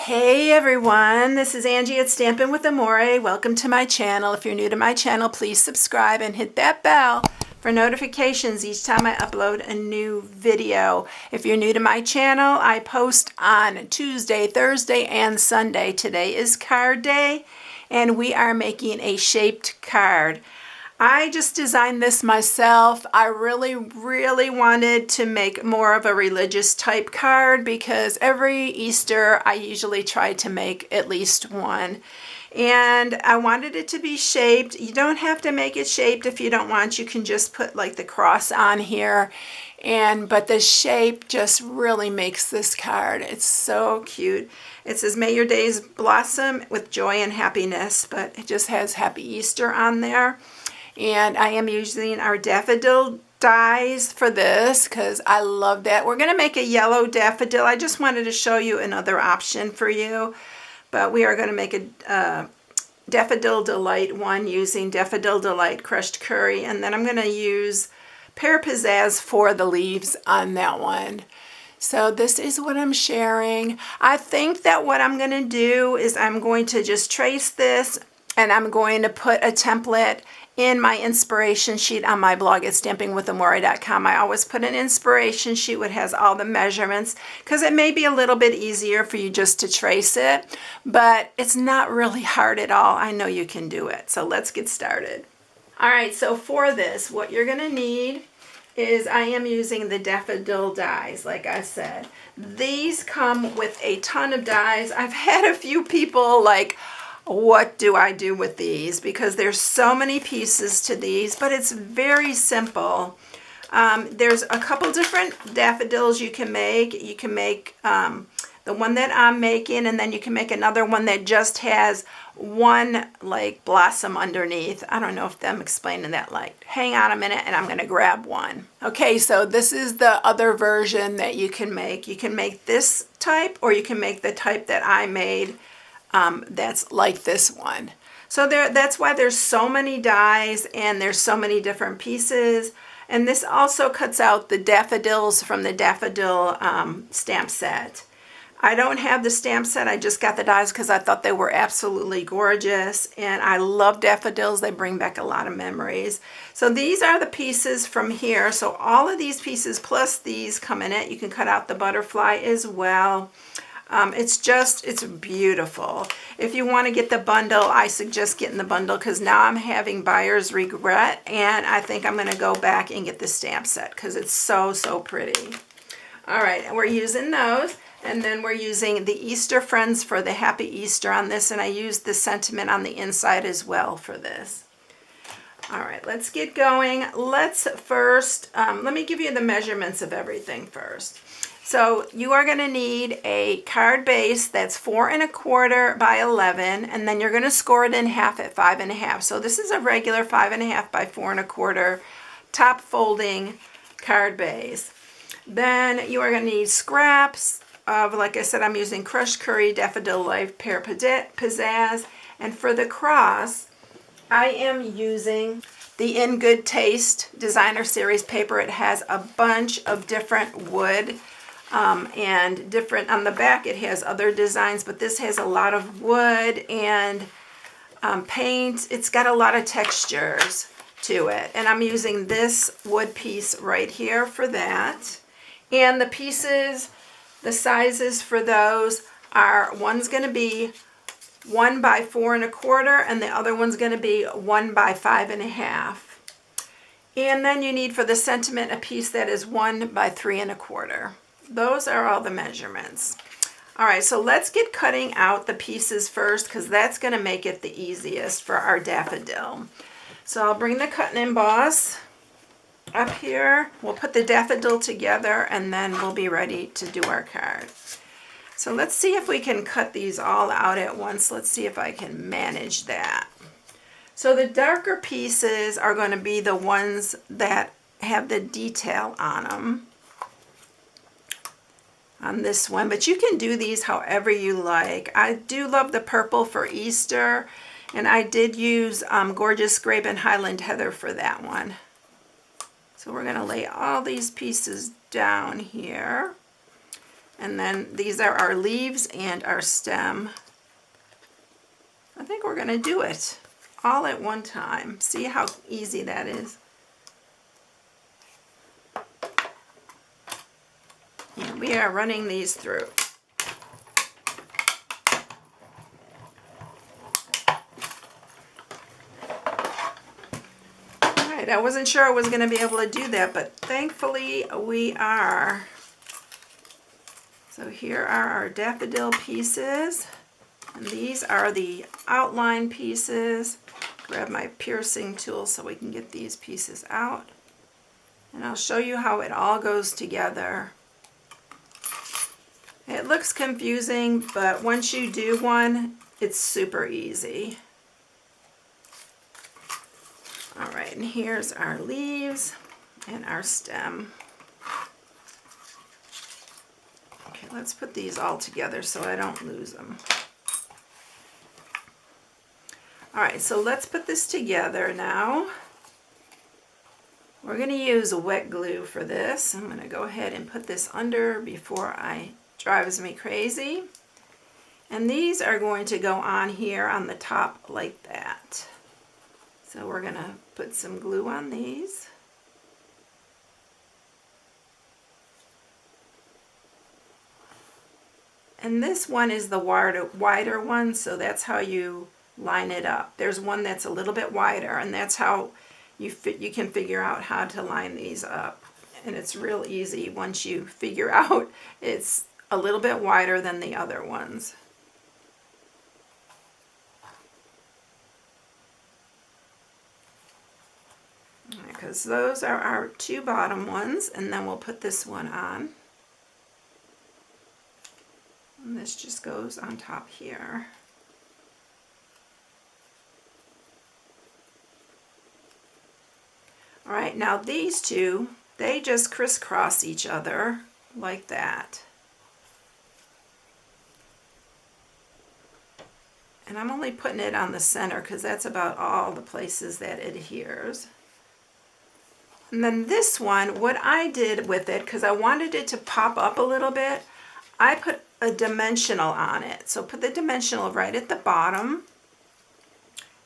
Hey everyone, this is Angie at Stampin' with Amore. Welcome to my channel. If you're new to my channel, please subscribe and hit that bell for notifications each time I upload a new video. If you're new to my channel, I post on Tuesday, Thursday, and Sunday. Today is card day, and we are making a shaped card. I just designed this myself. I really wanted to make more of a religious type card because every Easter I usually try to make at least one. And I wanted it to be shaped. You don't have to make it shaped if you don't want. You can just put like the cross on here. But the shape just really makes this card. It's so cute. It says, "May your days blossom with joy and happiness," but it just has Happy Easter on there. And I am using our daffodil dies for this because I love that. We're going to make a yellow daffodil. I just wanted to show you another option for you. But we are going to make a Daffodil Delight one using Daffodil Delight crushed curry. And then I'm going to use pear pizzazz for the leaves on that one. So this is what I'm sharing. I think that what I'm going to do is I'm going to just trace this and I'm going to put a template in my inspiration sheet on my blog at StampingWithAmore.com. I always put an inspiration sheet which has all the measurements because it may be a little bit easier for you just to trace it, but it's not really hard at all. I know you can do it. So let's get started. All right, so for this, what you're going to need is I am using the daffodil dies, like I said. These come with a ton of dies. I've had a few people like, what do I do with these? Because there's so many pieces to these, but it's very simple. There's a couple different daffodils you can make. You can make the one that I'm making, and then you can make another one that just has one like blossom underneath. I don't know if I'm explaining that like. Hang on a minute and I'm going to grab one. Okay, so this is the other version that you can make. You can make this type, or you can make the type that I made. That's like this one. So that's why there's so many dies and there's so many different pieces. And this also cuts out the daffodils from the daffodil stamp set. I don't have the stamp set. I just got the dies because I thought they were absolutely gorgeous. And I love daffodils. They bring back a lot of memories. So these are the pieces from here. So all of these pieces plus these come in it. You can cut out the butterfly as well. It's beautiful. If you want to get the bundle, I suggest getting the bundle because now I'm having buyer's regret, and I think I'm going to go back and get the stamp set because it's so pretty. All right, and we're using those, and then we're using the Easter Friends for the Happy Easter on this, and I used the sentiment on the inside as well for this. All right, let's get going. Let's first, let me give you the measurements of everything first. So you are going to need a card base that's 4 1/4 by 11, and then you're going to score it in half at 5 1/2. So this is a regular 5 1/2 by 4 1/4 top folding card base. Then you are going to need scraps of, like I said, I'm using crushed curry, daffodil life, pear pizzazz, and for the cross, I am using the In Good Taste Designer Series paper. It has a bunch of different wood. And different on the back, it has other designs, but this has a lot of wood and paint. It's got a lot of textures to it, and I'm using this wood piece right here for that. And the pieces, the sizes for those are, one's going to be 1 by 4 1/4, and the other one's going to be 1 by 5 1/2. And then you need for the sentiment a piece that is 1 by 3 1/4. Those are all the measurements. All right, so let's get cutting out the pieces first because that's going to make it the easiest for our daffodil. So I'll bring the cut and emboss up here. We'll put the daffodil together and then we'll be ready to do our card. So let's see if we can cut these all out at once. Let's see if I can manage that. So the darker pieces are going to be the ones that have the detail on them. On this one, but you can do these however you like. I do love the purple for Easter, and I did use Gorgeous Grape and Highland Heather for that one. So we're going to lay all these pieces down here, And then these are our leaves and our stem. I think we're going to do it all at one time. See how easy that is? And we are running these through. Alright, I wasn't sure I was going to be able to do that, but thankfully we are. So here are our daffodil pieces, and these are the outline pieces. Grab my piercing tool so we can get these pieces out. And I'll show you how it all goes together. It looks confusing, but once you do one, it's super easy. All right, and here's our leaves and our stem. Okay, let's put these all together so I don't lose them. All right, so let's put this together now. We're going to use wet glue for this. I'm going to go ahead and put this under before it drives me crazy. And these are going to go on here on the top like that. So we're going to put some glue on these. And this one is the wider one, so that's how you line it up. There's one that's a little bit wider, and that's how you can figure out how to line these up. And it's real easy once you figure out it's a little bit wider than the other ones. Because those are our two bottom ones, and then we'll put this one on. And this just goes on top here. All right, now these two, they just crisscross each other like that. And I'm only putting it on the center because that's about all the places that it adheres. And then this one, what I did with it, because I wanted it to pop up a little bit, I put a dimensional on it. So put the dimensional right at the bottom,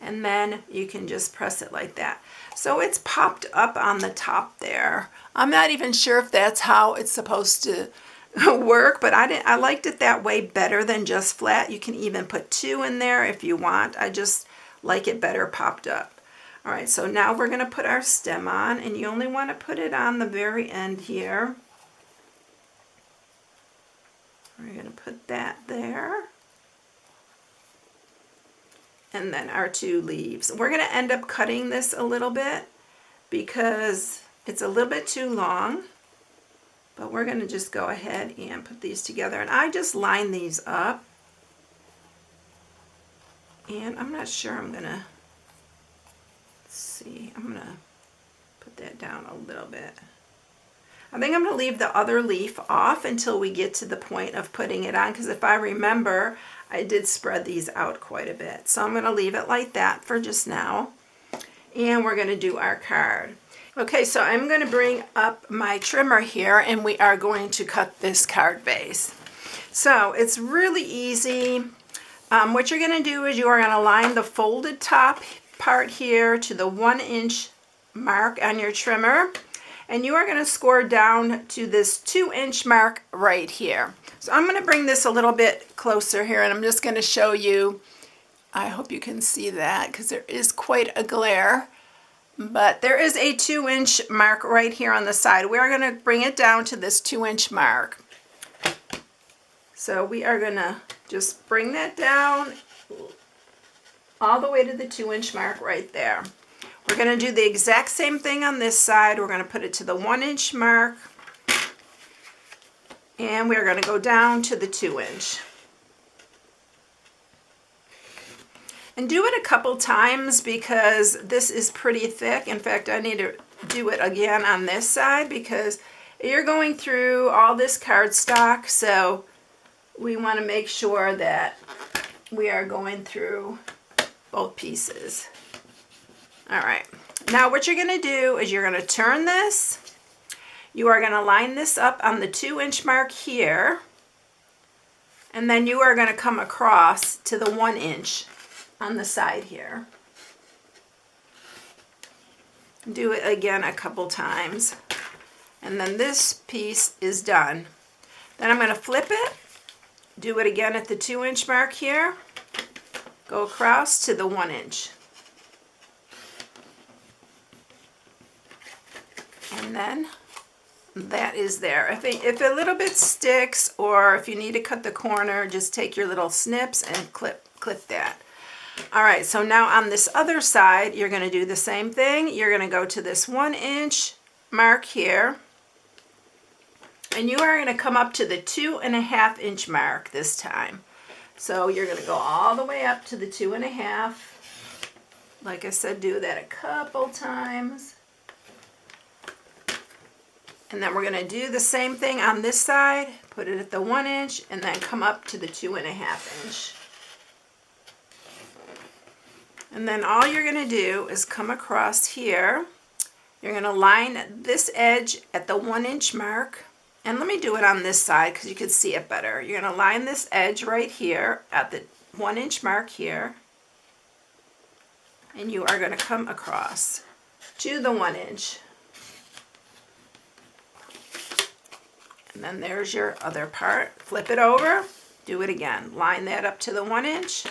and then you can just press it like that. So it's popped up on the top there. I'm not even sure if that's how it's supposed to work, but I liked it that way better than just flat. You can even put two in there if you want. I just like it better popped up. All right, so now we're going to put our stem on, and you only want to put it on the very end here. We're going to put that there. And then our two leaves. We're going to end up cutting this a little bit because it's a little bit too long. But we're going to just go ahead and put these together. And I just line these up. And I'm not sure I'm going to, see, I'm going to put that down a little bit. I think I'm going to leave the other leaf off until we get to the point of putting it on, because if I remember, I did spread these out quite a bit. So I'm going to leave it like that for just now. And we're going to do our card. Okay, so I'm going to bring up my trimmer here, and we are going to cut this card base. So it's really easy. What you're going to do is you are going to line the folded top part here to the 1-inch mark on your trimmer, and you are going to score down to this 2-inch mark right here. So I'm going to bring this a little bit closer here, and I'm just going to show you. I hope you can see that because there is quite a glare, but there is a 2-inch mark right here on the side. We are going to bring it down to this 2-inch mark. So we are going to just bring that down all the way to the 2-inch mark right there. We're going to do the exact same thing on this side. We're going to put it to the 1-inch mark, and we're going to go down to the 2-inch. And do it a couple times because this is pretty thick. In fact, I need to do it again on this side because you're going through all this cardstock, so we want to make sure that we are going through both pieces. All right, now what you're going to do is you're going to turn this. You are going to line this up on the 2-inch mark here, And then you are going to come across to the 1 inch on the side here. Do it again a couple times. And then this piece is done. Then I'm going to flip it, do it again at the 2 inch mark here, go across to the 1 inch. And then that is there. If a little bit sticks, or if you need to cut the corner, just take your little snips and clip that. All right, so now on this other side, you're going to do the same thing. You're going to go to this 1 inch mark here, and you are going to come up to the 2.5 inch mark this time. So you're going to go all the way up to the 2.5. Like I said, do that a couple times. And then we're going to do the same thing on this side, put it at the 1 inch, and then come up to the 2.5 inch. And then all you're going to do is come across here. You're going to line this edge at the 1 inch mark. And let me do it on this side because you can see it better. You're going to line this edge right here at the 1 inch mark here. And you are going to come across to the 1 inch. And then there's your other part. Flip it over, do it again. Line that up to the 1 inch.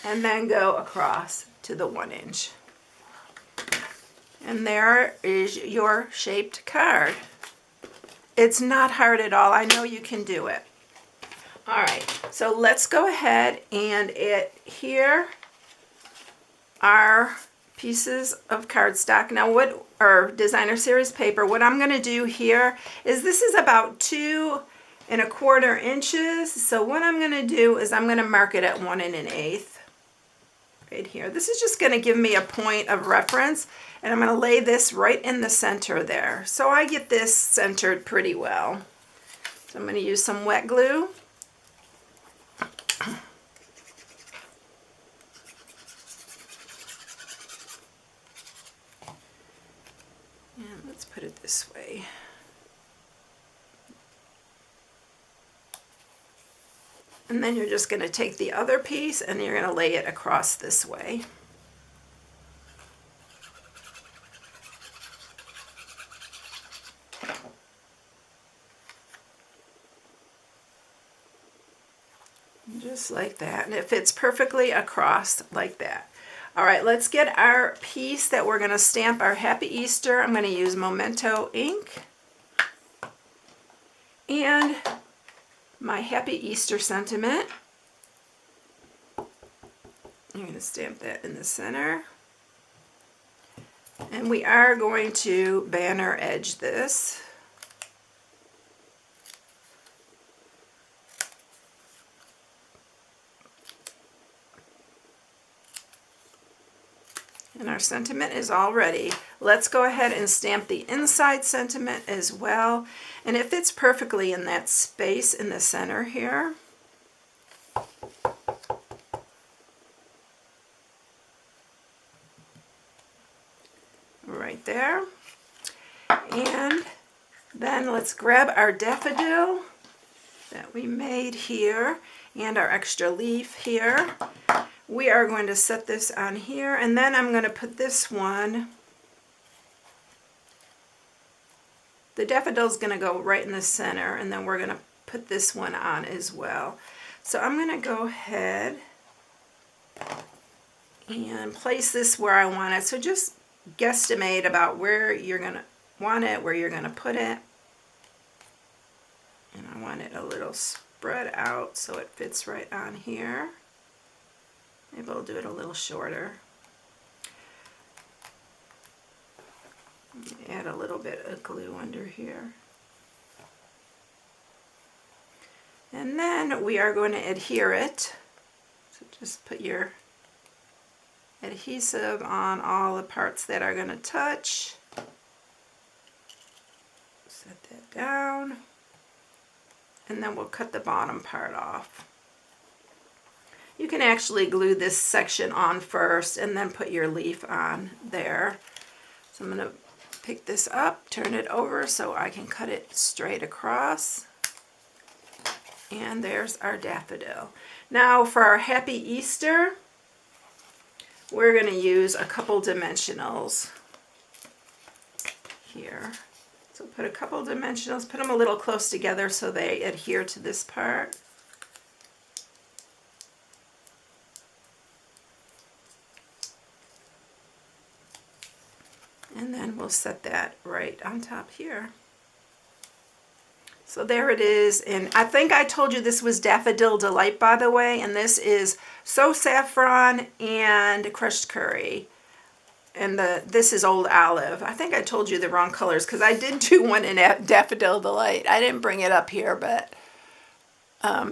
And then go across to the 1 inch. And there is your shaped card. It's not hard at all. I know you can do it. All right, so let's go ahead and here are pieces of cardstock. Now or designer series paper. What I'm going to do here is, this is about 2.25 inches. So what I'm going to do is I'm going to mark it at 1 1/8. Right here. This is just going to give me a point of reference, and I'm going to lay this right in the center there. So I get this centered pretty well. So I'm going to use some wet glue. And let's put it this way. And then you're just going to take the other piece and you're going to lay it across this way. Just like that. And it fits perfectly across like that. All right, let's get our piece that we're going to stamp our Happy Easter. I'm going to use Memento ink. And my Happy Easter sentiment. I'm going to stamp that in the center. And we are going to banner edge this. And our sentiment is all ready. Let's go ahead and stamp the inside sentiment as well. And it fits perfectly in that space in the center here. Right there. And then let's grab our daffodil that we made here and our extra leaf here. We are going to set this on here, and then I'm going to put this one. The daffodil is going to go right in the center, and then we're going to put this one on as well. So I'm going to go ahead and place this where I want it. So just guesstimate about where you're going to want it, where you're going to put it. And I want it a little spread out so it fits right on here. Maybe I'll do it a little shorter. Add a little bit of glue under here. And then we are going to adhere it. So just put your adhesive on all the parts that are going to touch. Set that down. And then we'll cut the bottom part off. You can actually glue this section on first and then put your leaf on there. So I'm going to pick this up, turn it over so I can cut it straight across. And there's our daffodil. Now for our Happy Easter, we're going to use a couple dimensionals here. So put a couple dimensionals, put them a little close together so they adhere to this part. And then we'll set that right on top here. So there it is, and I think I told you this was Daffodil Delight, by the way, and this is So Saffron and Crushed Curry. And this is Old Olive. I think I told you the wrong colors because I did do one in Daffodil Delight. I didn't bring it up here, but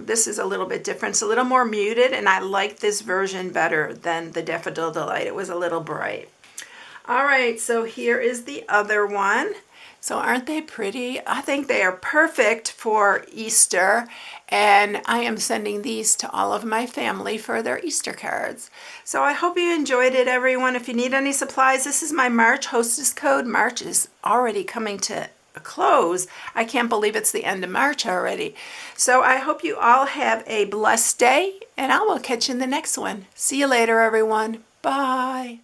this is a little bit different. It's a little more muted, and I like this version better than the Daffodil Delight. It was a little bright. All right, so here is the other one. So aren't they pretty? I think they are perfect for Easter, and I am sending these to all of my family for their Easter cards. So I hope you enjoyed it, everyone. If you need any supplies, this is my March hostess code. March is already coming to a close. I can't believe it's the end of March already. So I hope you all have a blessed day, and I will catch you in the next one. See you later, everyone. Bye.